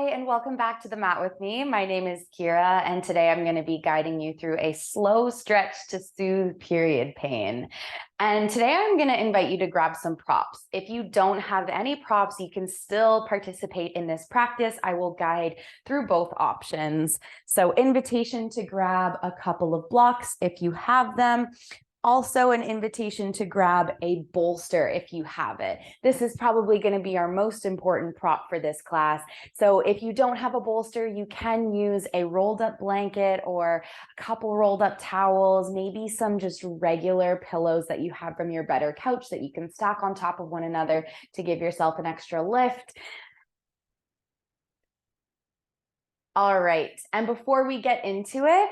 Hi, and welcome back to the mat with me. My name is Kira, and today I'm going to be guiding you through a slow stretch to soothe period pain. And today I'm going to invite you to grab some props. If you don't have any props, you can still participate in this practice. I will guide through both options. So, invitation to grab a couple of blocks if you have them. Also an invitation to grab a bolster if you have it. This is probably going to be our most important prop for this class. So if you don't have a bolster, you can use a rolled up blanket or a couple rolled up towels, maybe some just regular pillows that you have from your bed or couch that you can stack on top of one another to give yourself an extra lift. All right, and before we get into it,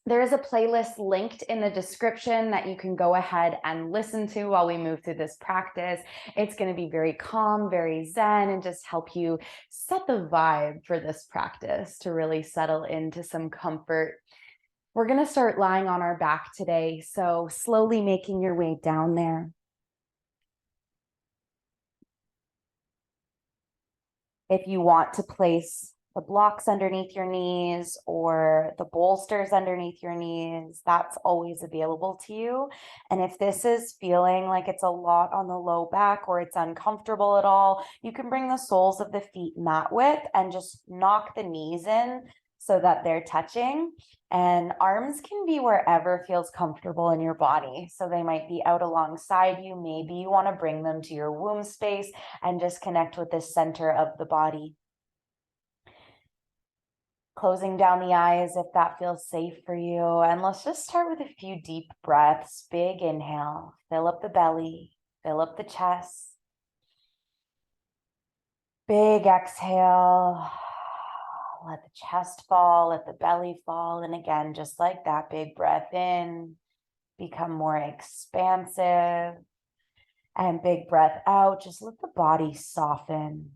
there is a playlist linked in the description that you can go ahead and listen to while we move through this practice. It's going to be very calm, very zen, and just help you set the vibe for this practice to really settle into some comfort. We're going to start lying on our back today, so slowly making your way down there. If you want to place the blocks underneath your knees or the bolsters underneath your knees, that's always available to you. And if this is feeling like it's a lot on the low back or it's uncomfortable at all, you can bring the soles of the feet mat width and just knock the knees in so that they're touching. And arms can be wherever feels comfortable in your body. So they might be out alongside you. Maybe you want to bring them to your womb space and just connect with the center of the body. Closing down the eyes if that feels safe for you. And let's just start with a few deep breaths. Big inhale, fill up the belly, fill up the chest. Big exhale, let the chest fall, let the belly fall. And again, just like that, big breath in, become more expansive. And big breath out, just let the body soften.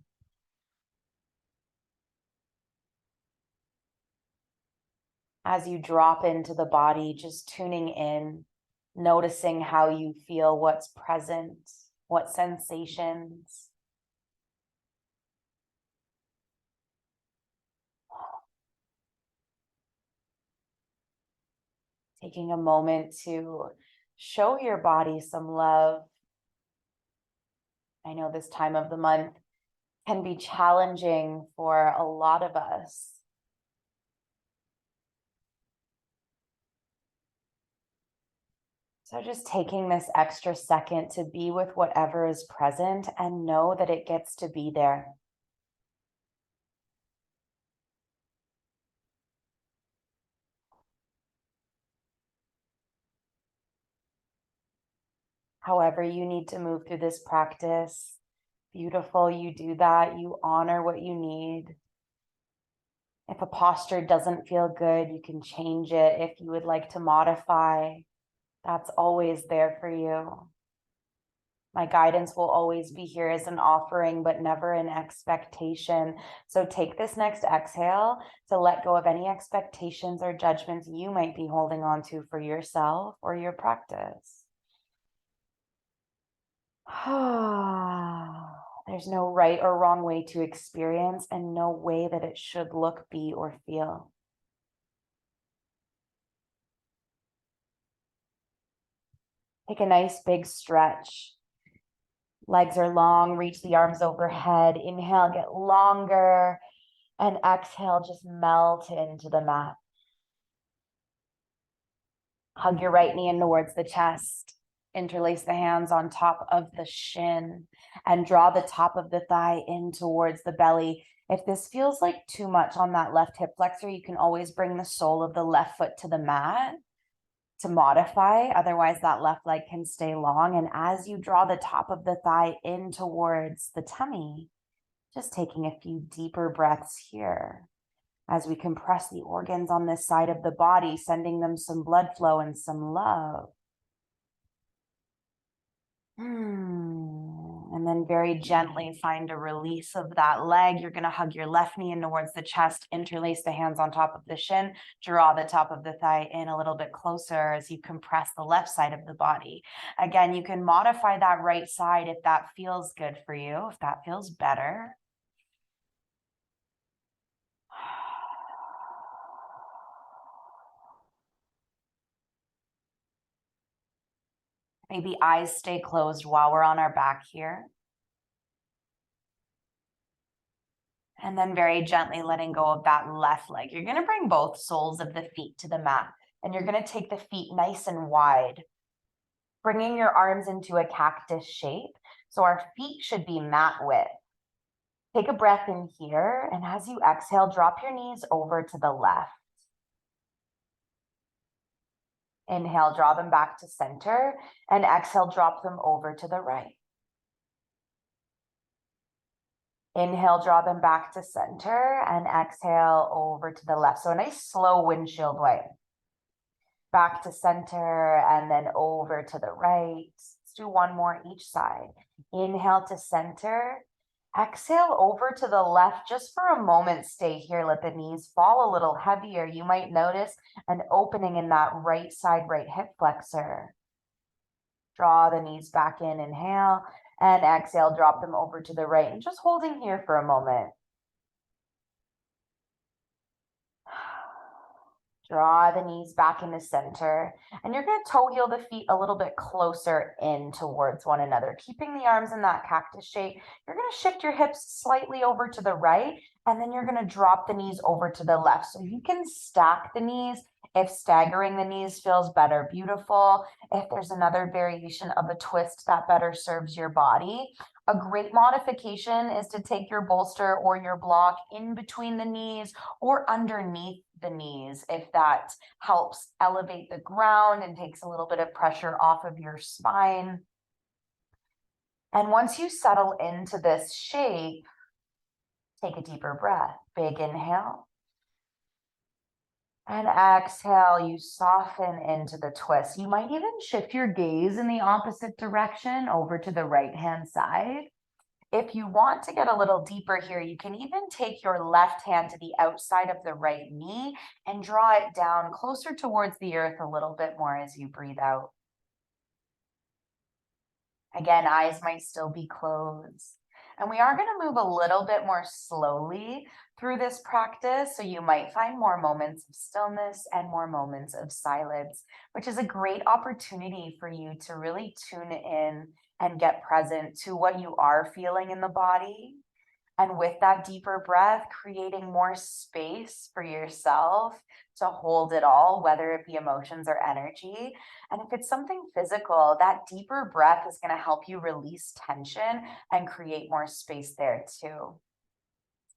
As you drop into the body, just tuning in, noticing how you feel, what's present, what sensations. Taking a moment to show your body some love. I know this time of the month can be challenging for a lot of us. So just taking this extra second to be with whatever is present and know that it gets to be there. However you need to move through this practice, beautiful, you do that, you honor what you need. If a posture doesn't feel good, you can change it. If you would like to modify, that's always there for you. My guidance will always be here as an offering, but never an expectation. So take this next exhale to let go of any expectations or judgments you might be holding on to for yourself or your practice. There's no right or wrong way to experience and no way that it should look, be, or feel. Take a nice big stretch. Legs are long, reach the arms overhead. Inhale, get longer. And exhale, just melt into the mat. Hug your right knee in towards the chest. Interlace the hands on top of the shin and draw the top of the thigh in towards the belly. If this feels like too much on that left hip flexor, you can always bring the sole of the left foot to the mat to modify. Otherwise, that left leg can stay long. And as you draw the top of the thigh in towards the tummy, just taking a few deeper breaths here as we compress the organs on this side of the body, sending them some blood flow and some love. And then very gently find a release of that leg. You're going to hug your left knee in towards the chest, interlace the hands on top of the shin, draw the top of the thigh in a little bit closer as you compress the left side of the body. Again, you can modify that right side if that feels good for you, if that feels better. Maybe eyes stay closed while we're on our back here. And then very gently letting go of that left leg. You're going to bring both soles of the feet to the mat, and you're going to take the feet nice and wide, bringing your arms into a cactus shape. So our feet should be mat width. Take a breath in here, and as you exhale, drop your knees over to the left. Inhale, draw them back to center, and exhale, drop them over to the right. Inhale, draw them back to center, and exhale over to the left. So a nice slow windshield wipe. Back to center, and then over to the right. Let's do one more each side. Inhale to center. Exhale over to the left. Just for a moment, stay here. Let the knees fall a little heavier. You might notice an opening in that right side, right hip flexor. Draw the knees back in, inhale, and exhale, drop them over to the right. And just holding here for a moment. Draw the knees back into center, and you're going to toe heel the feet a little bit closer in towards one another, keeping the arms in that cactus shape. You're going to shift your hips slightly over to the right, and then you're going to drop the knees over to the left. So you can stack the knees. If staggering the knees feels better, beautiful. If there's another variation of a twist that better serves your body, a great modification is to take your bolster or your block in between the knees or underneath the knees, if that helps elevate the ground and takes a little bit of pressure off of your spine. And once you settle into this shape, take a deeper breath. Big inhale. And exhale, you soften into the twist. You might even shift your gaze in the opposite direction over to the right-hand side. If you want to get a little deeper here, you can even take your left hand to the outside of the right knee and draw it down closer towards the earth a little bit more as you breathe out. Again, eyes might still be closed. And we are going to move a little bit more slowly through this practice. So you might find more moments of stillness and more moments of silence, which is a great opportunity for you to really tune in and get present to what you are feeling in the body. And with that deeper breath, creating more space for yourself to hold it all, whether it be emotions or energy. And if it's something physical, that deeper breath is going to help you release tension and create more space there too.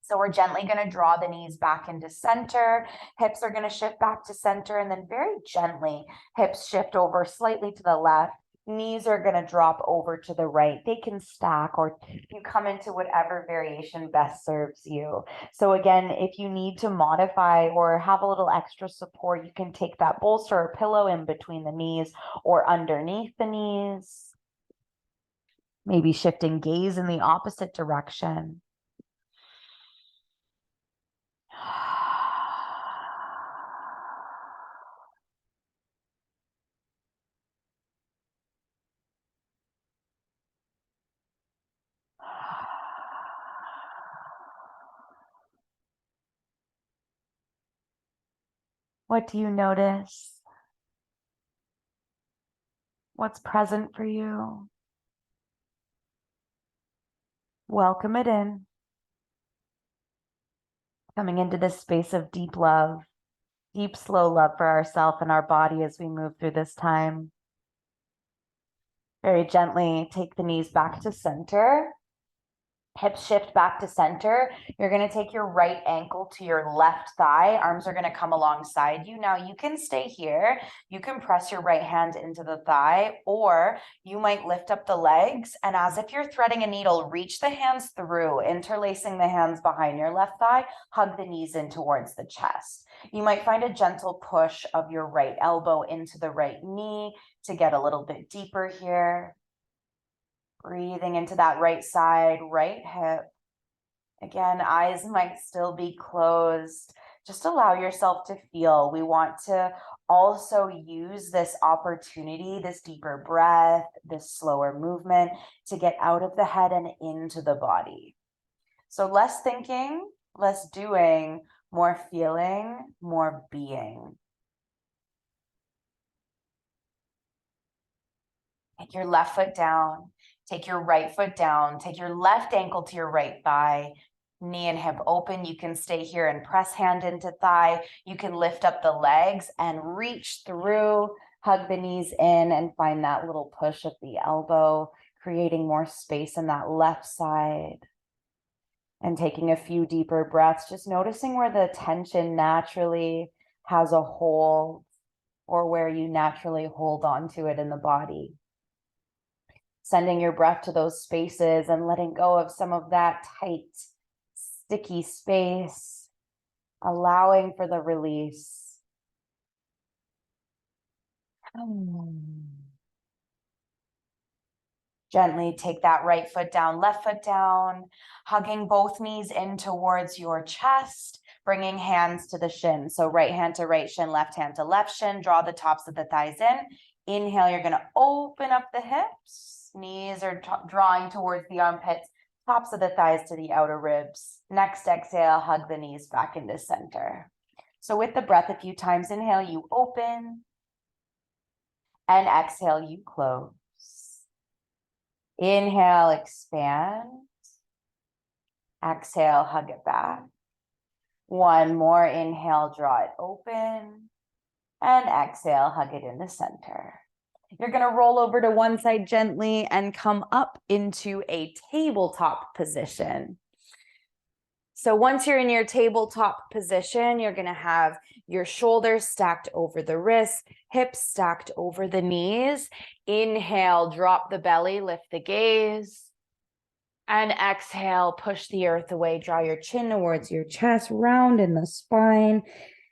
So we're gently going to draw the knees back into center. Hips are going to shift back to center, and then very gently, hips shift over slightly to the left. Knees are going to drop over to the right. They can stack, or you come into whatever variation best serves you. So again, if you need to modify or have a little extra support, you can take that bolster or pillow in between the knees or underneath the knees. Maybe shifting gaze in the opposite direction. What do you notice? What's present for you? Welcome it in. Coming into this space of deep love, deep, slow love for ourselves and our body as we move through this time. Very gently take the knees back to center. Hips shift back to center. You're going to take your right ankle to your left thigh. Arms are going to come alongside you. Now you can stay here. You can press your right hand into the thigh, or you might lift up the legs and, as if you're threading a needle, reach the hands through, interlacing the hands behind your left thigh, hug the knees in towards the chest. You might find a gentle push of your right elbow into the right knee to get a little bit deeper here. Breathing into that right side, right hip. Again, eyes might still be closed. Just allow yourself to feel. We want to also use this opportunity, this deeper breath, this slower movement to get out of the head and into the body. So less thinking, less doing, more feeling, more being. Take your left foot down. Take your right foot down. Take your left ankle to your right thigh. Knee and hip open. You can stay here and press hand into thigh. You can lift up the legs and reach through. Hug the knees in and find that little push of the elbow, creating more space in that left side. And taking a few deeper breaths, just noticing where the tension naturally has a hold or where you naturally hold on to it in the body. Sending your breath to those spaces and letting go of some of that tight, sticky space, allowing for the release. Gently take that right foot down, left foot down, hugging both knees in towards your chest, bringing hands to the shin. So right hand to right shin, left hand to left shin, draw the tops of the thighs in. Inhale, you're gonna open up the hips. Knees are drawing towards the armpits, tops of the thighs to the outer ribs. Next exhale, hug the knees back into center. So with the breath a few times, inhale, you open, and exhale, you close. Inhale, expand. Exhale, hug it back. One more inhale, draw it open. And exhale, hug it in the center. You're going to roll over to one side gently and come up into a tabletop position. So once you're in your tabletop position, you're going to have your shoulders stacked over the wrists, hips stacked over the knees. Inhale, drop the belly, lift the gaze. And exhale, push the earth away, draw your chin towards your chest, round in the spine,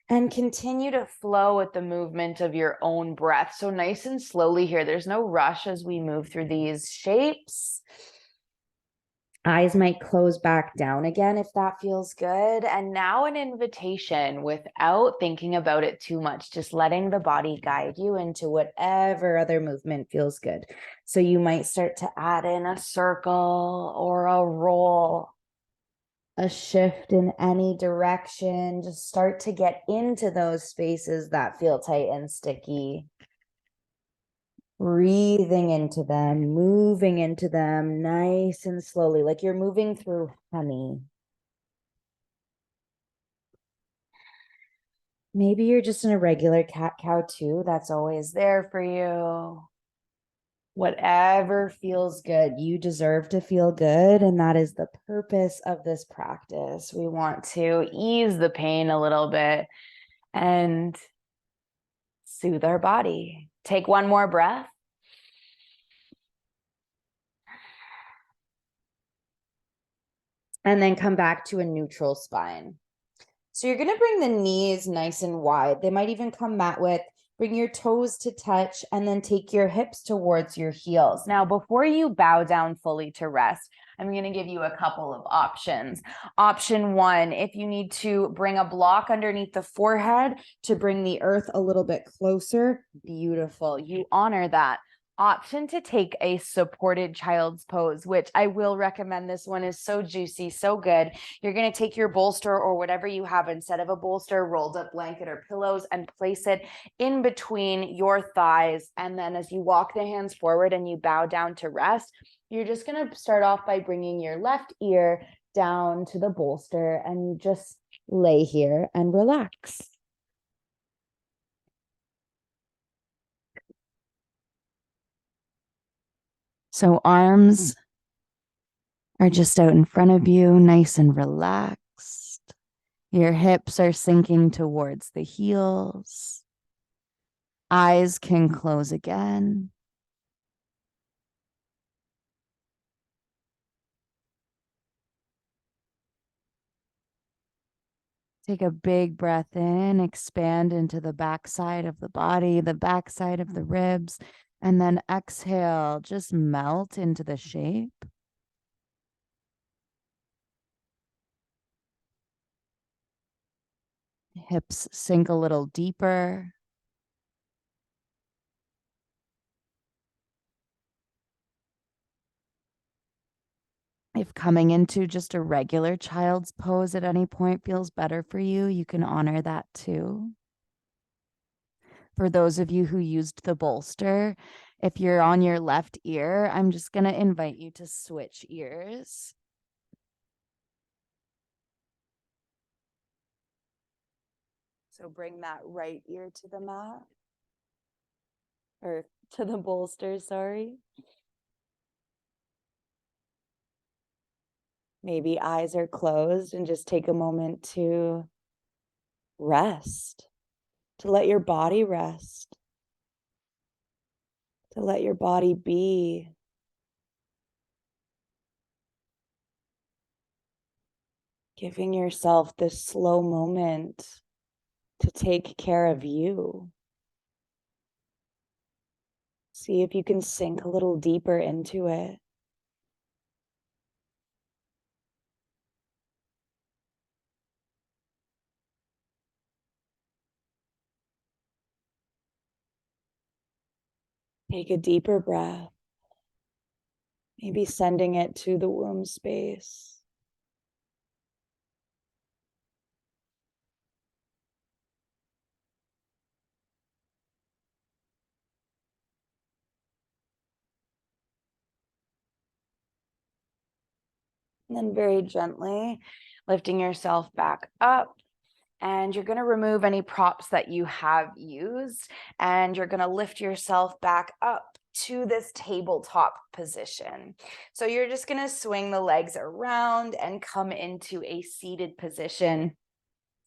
and continue to flow with the movement of your own breath. So nice and slowly here. There's no rush as we move through these shapes. Eyes might close back down again if that feels good. And now an invitation without thinking about it too much, just letting the body guide you into whatever other movement feels good. So you might start to add in a circle or a roll, a shift in any direction. Just start to get into those spaces that feel tight and sticky. Breathing into them, moving into them nice and slowly, like you're moving through honey. Maybe you're just in a regular cat-cow too. That's always there for you. Whatever feels good. You deserve to feel good, and that is the purpose of this practice. We want to ease the pain a little bit and soothe our body. Take one more breath. And then come back to a neutral spine. So you're going to bring the knees nice and wide. They might even come mat width. Bring your toes to touch and then take your hips towards your heels. Now, before you bow down fully to rest, I'm going to give you a couple of options. Option one, if you need to bring a block underneath the forehead to bring the earth a little bit closer, beautiful. You honor that. Option to take a supported child's pose, which I will recommend. This one is so juicy, so good. You're going to take your bolster or whatever you have instead of a bolster, rolled up blanket or pillows, and place it in between your thighs. And then as you walk the hands forward and you bow down to rest, you're just going to start off by bringing your left ear down to the bolster, and you just lay here and relax. So arms are just out in front of you, nice and relaxed. Your hips are sinking towards the heels. Eyes can close again. Take a big breath in, expand into the backside of the body, the backside of the ribs, and then exhale, just melt into the shape. Hips sink a little deeper. If coming into just a regular child's pose at any point feels better for you, you can honor that too. For those of you who used the bolster, If you're on your left ear, I'm just going to invite you to switch ears. So bring that right ear to the mat, or to the bolster, sorry. Maybe eyes are closed and just take a moment to rest, to let your body rest, to let your body be. Giving yourself this slow moment to take care of you. See if you can sink a little deeper into it. Take a deeper breath, maybe sending it to the womb space. And then very gently lifting yourself back up. And you're going to remove any props that you have used, and you're going to lift yourself back up to this tabletop position. So you're just going to swing the legs around and come into a seated position,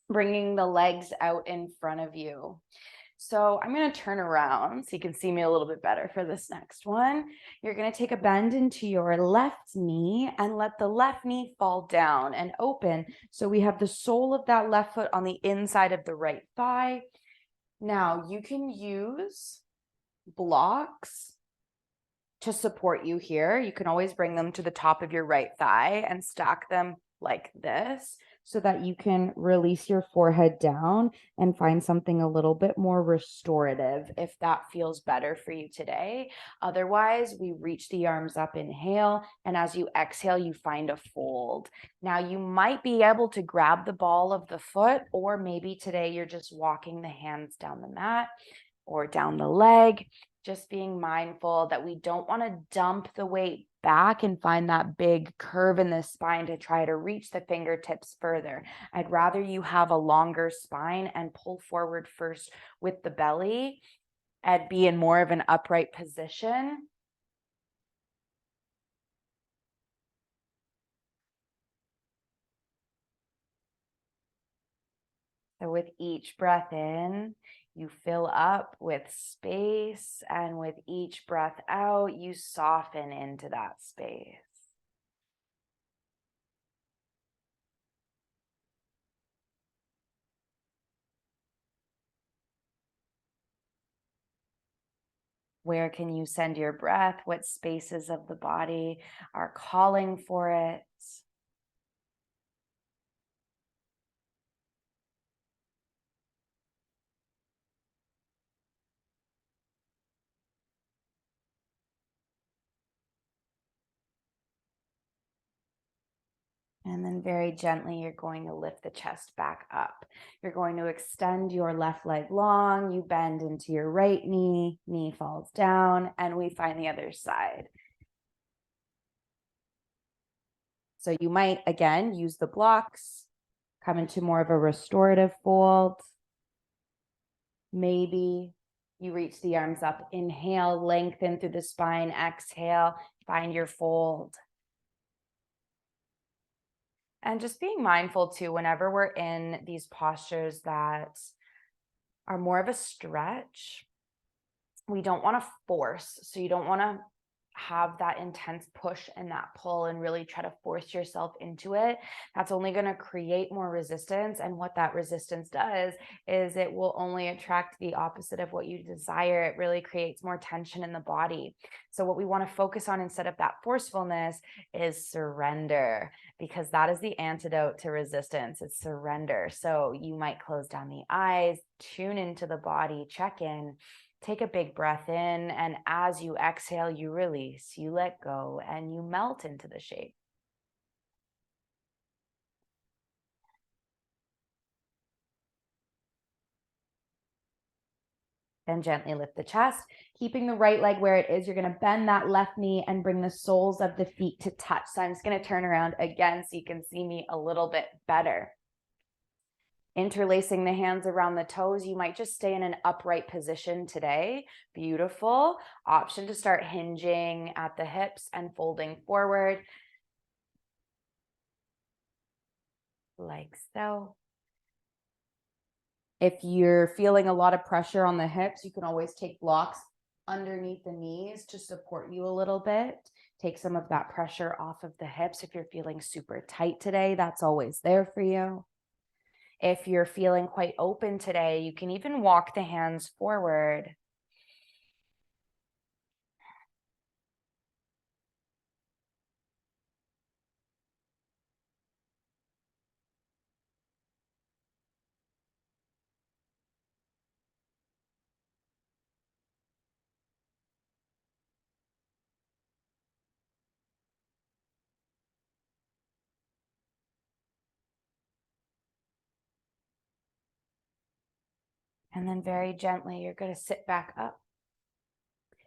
bringing the legs out in front of you. So I'm going to turn around so you can see me a little bit better for this next one. You're going to take a bend into your left knee and let the left knee fall down and open. So we have the sole of that left foot on the inside of the right thigh. Now you can use blocks to support you here. You can always bring them to the top of your right thigh and stack them like this, so that you can release your forehead down and find something a little bit more restorative if that feels better for you today. Otherwise, we reach the arms up, inhale, and as you exhale, you find a fold. Now, you might be able to grab the ball of the foot, or maybe today you're just walking the hands down the mat or down the leg. Just being mindful that we don't want to dump the weight back and find that big curve in the spine to try to reach the fingertips further. I'd rather you have a longer spine and pull forward first with the belly and be in more of an upright position. So with each breath in, you fill up with space, and with each breath out, you soften into that space. Where can you send your breath? What spaces of the body are calling for it? And then very gently, you're going to lift the chest back up. You're going to extend your left leg long. You bend into your right knee, knee falls down, and we find the other side. So you might, again, use the blocks, come into more of a restorative fold. Maybe you reach the arms up, inhale, lengthen through the spine, exhale, find your fold. And just being mindful too, whenever we're in these postures that are more of a stretch, we don't want to force. So you don't want to have that intense push and that pull and really try to force yourself into it. That's only going to create more resistance. And what that resistance does is it will only attract the opposite of what you desire. It really creates more tension in the body. So what we want to focus on instead of that forcefulness is surrender, because that is the antidote to resistance. It's surrender. So you might close down the eyes, tune into the body, check in. Take a big breath in, and as you exhale, you release, you let go, and you melt into the shape. Then gently lift the chest, keeping the right leg where it is. You're going to bend that left knee and bring the soles of the feet to touch. So I'm just going to turn around again so you can see me a little bit better. Interlacing the hands around the toes, you might just stay in an upright position today. Beautiful. Option to start hinging at the hips and folding forward, like so. If you're feeling a lot of pressure on the hips, you can always take blocks underneath the knees to support you a little bit. Take some of that pressure off of the hips. If you're feeling super tight today, that's always there for you. If you're feeling quite open today, you can even walk the hands forward. And then very gently, you're going to sit back up.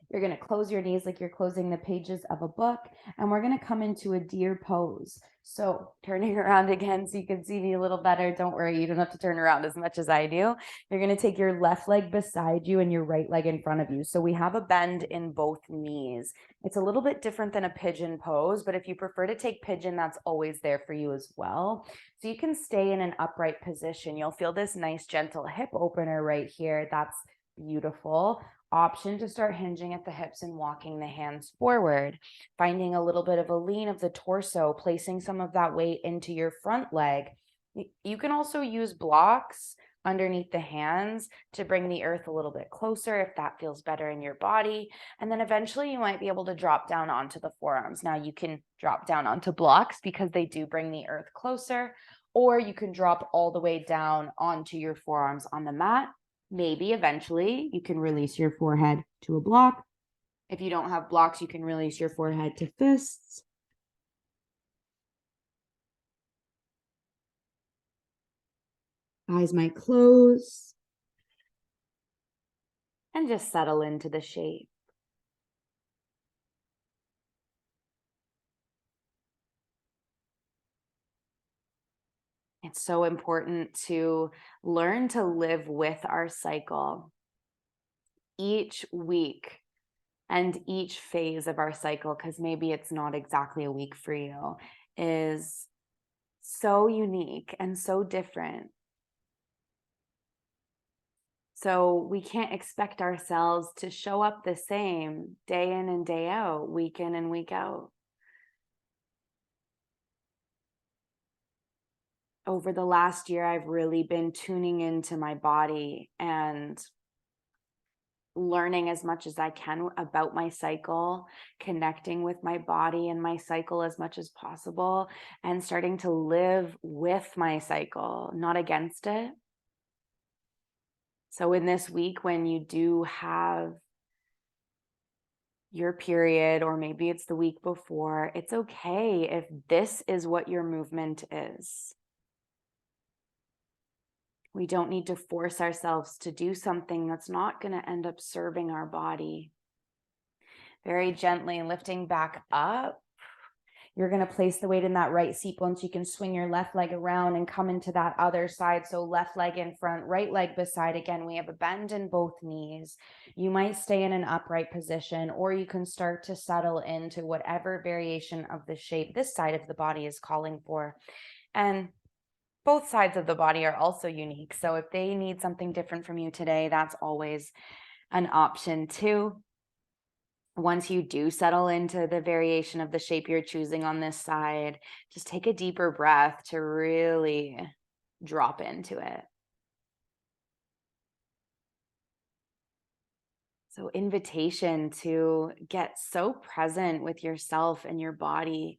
You're going to close your knees like you're closing the pages of a book. And we're going to come into a deer pose. So turning around again so you can see me a little better. Don't worry, you don't have to turn around as much as I do. You're going to take your left leg beside you and your right leg in front of you. So we have a bend in both knees. It's a little bit different than a pigeon pose, but if you prefer to take pigeon, that's always there for you as well. So you can stay in an upright position. You'll feel this nice gentle hip opener right here. That's beautiful. Option to start hinging at the hips and walking the hands forward, finding a little bit of a lean of the torso, placing some of that weight into your front leg. You can also use blocks underneath the hands to bring the earth a little bit closer if that feels better in your body. And then eventually you might be able to drop down onto the forearms. Now you can drop down onto blocks because they do bring the earth closer, or you can drop all the way down onto your forearms on the mat. Maybe eventually you can release your forehead to a block. If you don't have blocks, you can release your forehead to fists. Eyes might close. And just settle into the shape. It's so important to learn to live with our cycle. Each week and each phase of our cycle, because maybe it's not exactly a week for you, is so unique and so different. So we can't expect ourselves to show up the same day in and day out, week in and week out. Over the last year, I've really been tuning into my body and learning as much as I can about my cycle, connecting with my body and my cycle as much as possible, and starting to live with my cycle, not against it. So in this week, when you do have your period, or maybe it's the week before, it's okay if this is what your movement is. We don't need to force ourselves to do something that's not going to end up serving our body. Very gently lifting back up. You're going to place the weight in that right seat bone so you can swing your left leg around and come into that other side. So left leg in front, right leg beside. Again, we have a bend in both knees. You might stay in an upright position, or you can start to settle into whatever variation of the shape this side of the body is calling for. And both sides of the body are also unique. So if they need something different from you today, that's always an option too. Once you do settle into the variation of the shape you're choosing on this side, just take a deeper breath to really drop into it. So, invitation to get so present with yourself and your body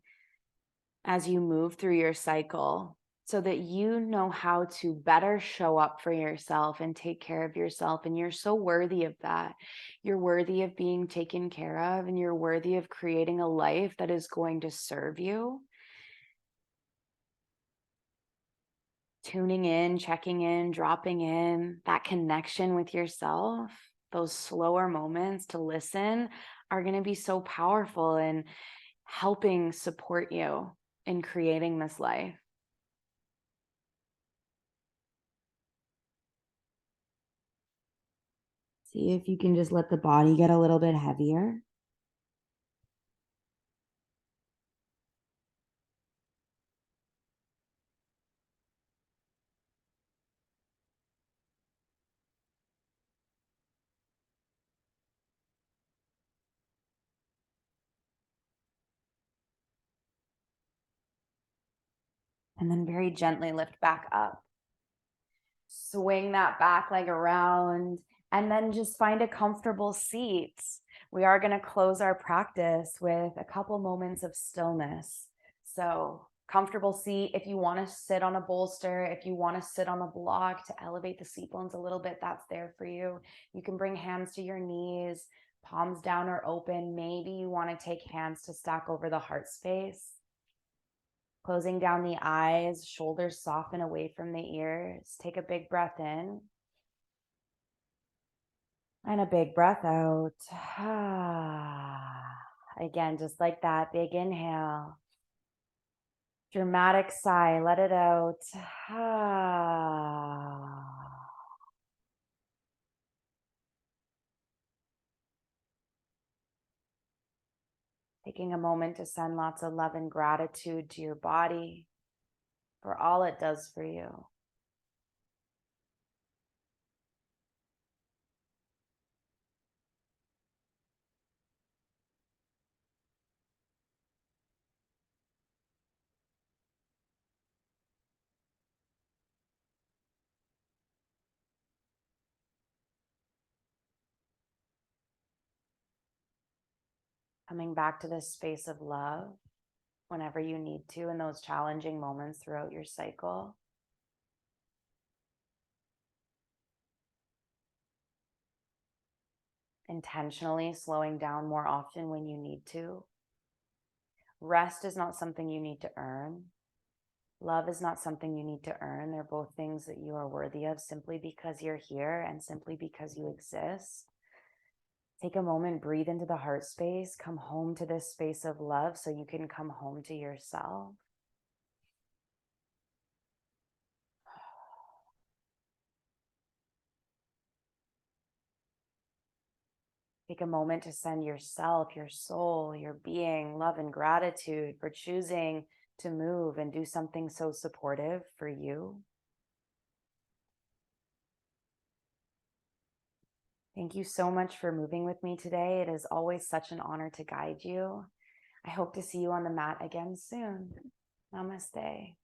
as you move through your cycle, so that you know how to better show up for yourself and take care of yourself. And you're so worthy of that. You're worthy of being taken care of, and you're worthy of creating a life that is going to serve you. Tuning in, checking in, dropping in, that connection with yourself those slower moments to listen are going to be so powerful in helping support you in creating this life. See if you can just let the body get a little bit heavier. And then very gently lift back up. Swing that back leg around and then just find a comfortable seat. We are going to close our practice with a couple moments of stillness. So comfortable seat. If you want to sit on a bolster, if you want to sit on a block to elevate the seat bones a little bit, that's there for you. You can bring hands to your knees, palms down or open. Maybe you want to take hands to stack over the heart space. Closing down the eyes, shoulders soften away from the ears. Take a big breath in. And a big breath out. Again, just like that, big inhale. Dramatic sigh, let it out. Taking a moment to send lots of love and gratitude to your body for all it does for you. Coming back to this space of love whenever you need to in those challenging moments throughout your cycle. Intentionally slowing down more often when you need to. Rest is not something you need to earn. Love is not something you need to earn. They're both things that you are worthy of simply because you're here and simply because you exist. Take a moment, breathe into the heart space, come home to this space of love so you can come home to yourself. Take a moment to send yourself, your soul, your being, love and gratitude for choosing to move and do something so supportive for you. Thank you so much for moving with me today. It is always such an honor to guide you. I hope to see you on the mat again soon. Namaste.